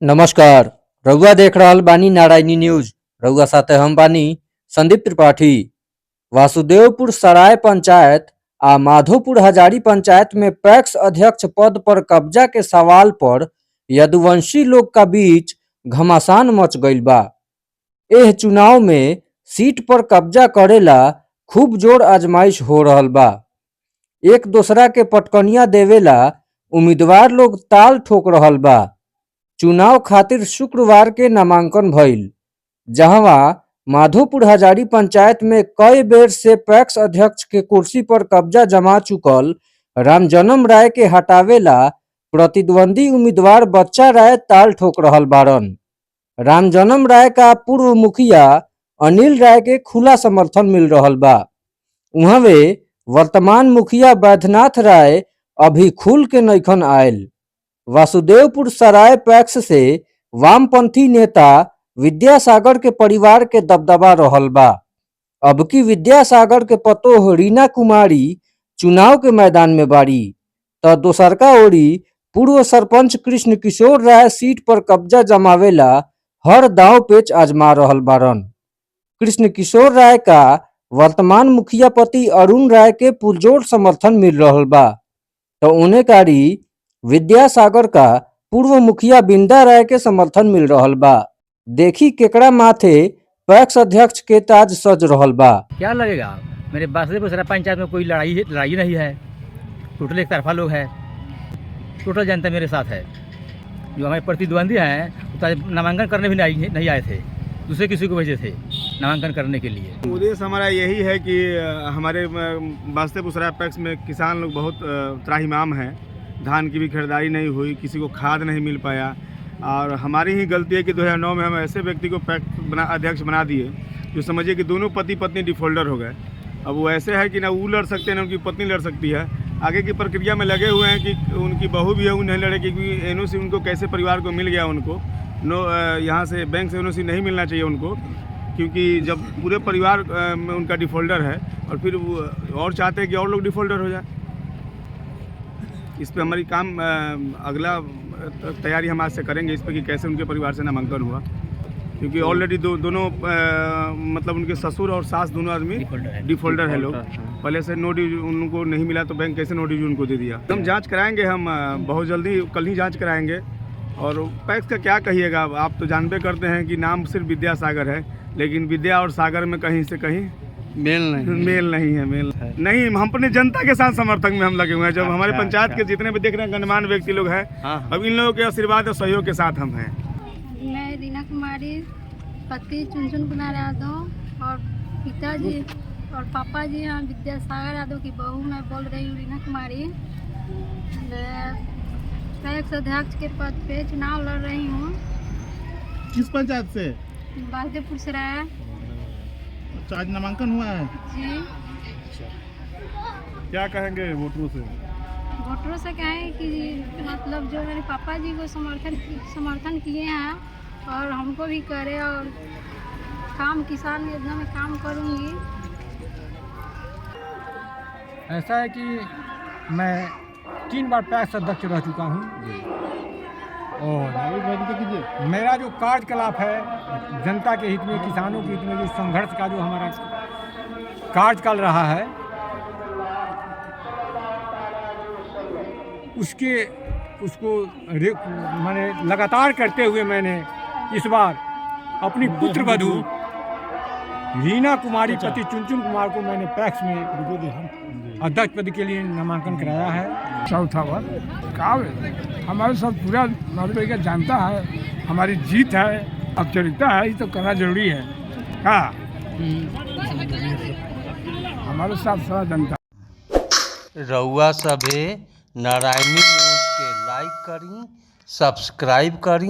नमस्कार। रउआ देख रहल बानी नारायणी न्यूज। रउआ साथे हम बानी संदीप त्रिपाठी। वासुदेवपुर सराय पंचायत आ माधोपुर हजारी पंचायत में पैक्स अध्यक्ष पद पर कब्जा के सवाल पर यदुवंशी लोग का बीच घमासान मच गईल बा। एह चुनाव में सीट पर कब्जा करेला खूब जोर आजमाइश हो रहल बा। एक दूसरा के पटकनिया देवेला उम्मीदवार लोग ताल ठोक रहल बा। चुनाव खातिर शुक्रवार के नामांकन भइल, जहवा माधोपुर हजारी पंचायत में कई बेर से पैक्स अध्यक्ष के कुर्सी पर कब्जा जमा चुकल रामजन्म राय के हटावेला प्रतिद्वंदी उम्मीदवार बच्चा राय ताल ठोक रहल बाड़न। रामजन्म राय का पूर्व मुखिया अनिल राय के खुला समर्थन मिल रहल बा। उहवे वर्तमान मुखिया बैद्यनाथ राय अभी खुल के नइखन आयल। वासुदेवपुर सराय पैक्स से वामपंथी नेता विद्यासागर के परिवार के दबदबा रहल बा। अब की विद्यासागर के पतोह रीना कुमारी चुनाव के मैदान में बाड़ी, तो दोसरका ओरी पूर्व सरपंच कृष्ण किशोर राय सीट पर कब्जा जमावेला हर दांव पेच आजमा रहल बारन। कृष्ण किशोर राय का वर्तमान मुखिया पति अरुण राय के पुरजोर समर्थन मिल रहल बा, तो उन्हें कारी विद्यासागर का पूर्व मुखिया बिंदा राय के समर्थन मिल रहल बा। देखी केकड़ा माथे पैक्स अध्यक्ष के ताज सज रहल बा। क्या लगेगा? मेरे वासुदेवपुर सराय पंचायत में कोई लड़ाई नहीं है। टोटल एक तरफा लोग है। टोटल जनता मेरे साथ है। जो हमारे प्रतिद्वंदी हैं तो नामांकन करने भी नहीं आए थे, दूसरे किसी को भेजे थे नामांकन करने के लिए। उद्देश्य हमारा यही है कि हमारे वासुदेवपुर सराय पैक्स में किसान लोग बहुत त्राहिमाम हैं। धान की भी खरीदारी नहीं हुई, किसी को खाद नहीं मिल पाया, और हमारी ही गलती है कि 2009 में हम ऐसे व्यक्ति को पैक्स अध्यक्ष बना दिए जो समझिए कि दोनों पति पत्नी डिफॉल्टर हो गए। अब वो ऐसे है कि ना वो लड़ सकते हैं ना उनकी पत्नी लड़ सकती है। आगे की प्रक्रिया में लगे हुए हैं कि उनकी बहू भी है, वो नहीं लड़े, क्योंकि एनओसी उनको कैसे परिवार को मिल गया, उनको यहाँ से बैंक से एनओसी नहीं मिलना चाहिए उनको, क्योंकि जब पूरे परिवार में उनका डिफॉल्टर है और फिर वो और चाहते हैं कि और लोग डिफॉल्टर हो जाए। इस पे हमारी काम अगला तैयारी हम आज से करेंगे इस पे कि कैसे उनके परिवार से नामांकन हुआ, क्योंकि ऑलरेडी दोनों मतलब उनके ससुर और सास दोनों आदमी डिफॉल्टर है लोग। पहले से नो ड्यू उनको नहीं मिला तो बैंक कैसे नो ड्यू उनको दे दिया। हम जांच कराएंगे, हम बहुत जल्दी कल ही जांच कराएंगे। और पैक्स का क्या कहिएगा, आप तो जानते करते हैं कि नाम सिर्फ विद्यासागर है, लेकिन विद्या और सागर में कहीं से कहीं मेल नहीं है। नहीं, हम अपने जनता के साथ समर्थन में हम लगे हुए हैं। जब हमारे पंचायत के जितने भी देख रहे हैं गणमान्य व्यक्ति लोग हैं, अब इन लोगों के आशीर्वाद और सहयोग के साथ हम हैं। मैं रीना कुमारी, पति चुनचुन कुमार यादव, और पिताजी और पापा जी हैं विद्यासागर यादव की बहू मैं बोल रही हूँ रीना कुमारी। मैं पैक्स अध्यक्ष के पद पे चुनाव लड़ रही हूँ। किस पंचायत से? वासुदेवपुर सराय। अच्छा, आज नामांकन हुआ है जी। क्या कहेंगे वोटरों से? वोटरों से कहें कि मतलब जो मेरे पापा जी को समर्थन किए हैं और हमको भी करे, और काम किसान योजना में काम करूँगी। ऐसा है कि मैं 3 बार पैक्स अध्यक्ष रह चुका हूँ और मेरा जो कार्यकलाप है जनता के हित में, किसानों के हित में, जो संघर्ष का जो हमारा कार्यकाल रहा है उसको मैंने लगातार करते हुए मैंने इस बार अपनी पुत्र वधू रीना कुमारी पति चुनचुन कुमार को मैंने पैक्स में अध्यक्ष पद के लिए नामांकन कराया है। चौथा बार काम हमारे साथ पूरा नॉर्वे जानता है, हमारी जीत है, अब चरिता है, ये तो करना जरूरी है। हाँ, हमारे साथ सारा जनता। रउआ सभे नारायणी न्यूज के लाइक करी, सब्सक्राइब करी।